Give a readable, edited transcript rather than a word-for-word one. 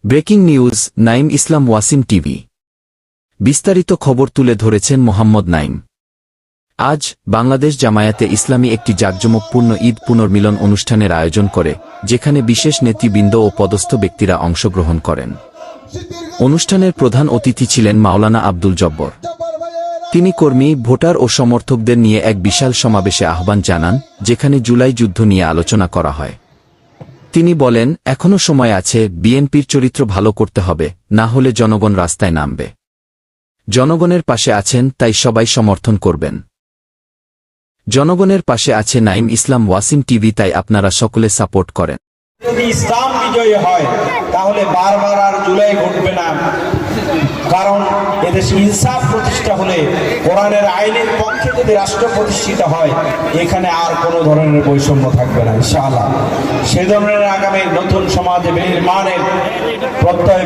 Breaking news, Naim ইসলাম Wasim TV. বিস্তারিত খবর তুলে ধরেছেন মোহাম্মদ নাইম। আজ বাংলাদেশ জামায়াতে ইসলামী একটি জাঁকজমকপূর্ণ ঈদ পুনর্মিলন অনুষ্ঠানের আয়োজন করে, যেখানে বিশেষ নেতৃবৃন্দ ও পদস্থ ব্যক্তিরা অংশগ্রহণ করেন। অনুষ্ঠানের প্রধান অতিথি ছিলেন মাওলানা আব্দুল জব্বর। তিনি কর্মী, ভোটার ও সমর্থকদের নিয়ে এক বিশাল সমাবেশে আহ্বান জানান, যেখানে জুলাই যুদ্ধ নিয়ে আলোচনা করা হয়। তিনি বলেন, এখনো সময় আছে, বিএনপির চরিত্র ভালো করতে হবে, না হলে জনগণ রাস্তায় নামবে। জনগণের পাশে আছেন, তাই সবাই সমর্থন করবেন। জনগণের পাশে আছে নাইম ইসলাম ওয়াসিম টিভি, তাই আপনারা সকলে সাপোর্ট করেন। যদি ইসলাম বিজয়ী হয় তাহলে বারবার আর জুলাই ঘটবে না, কারণ এদেশে ইনসাফ প্রতিষ্ঠা হলে, কোরআনের আইনের পক্ষে যদি রাষ্ট্র প্রতিষ্ঠিত হয়, এখানে আর কোনো ধরনের বৈষম্য থাকবে না ইনশাআল্লাহ। সে ধরনের আগামী নতুন সমাজে নির্মাণের প্রত্যয়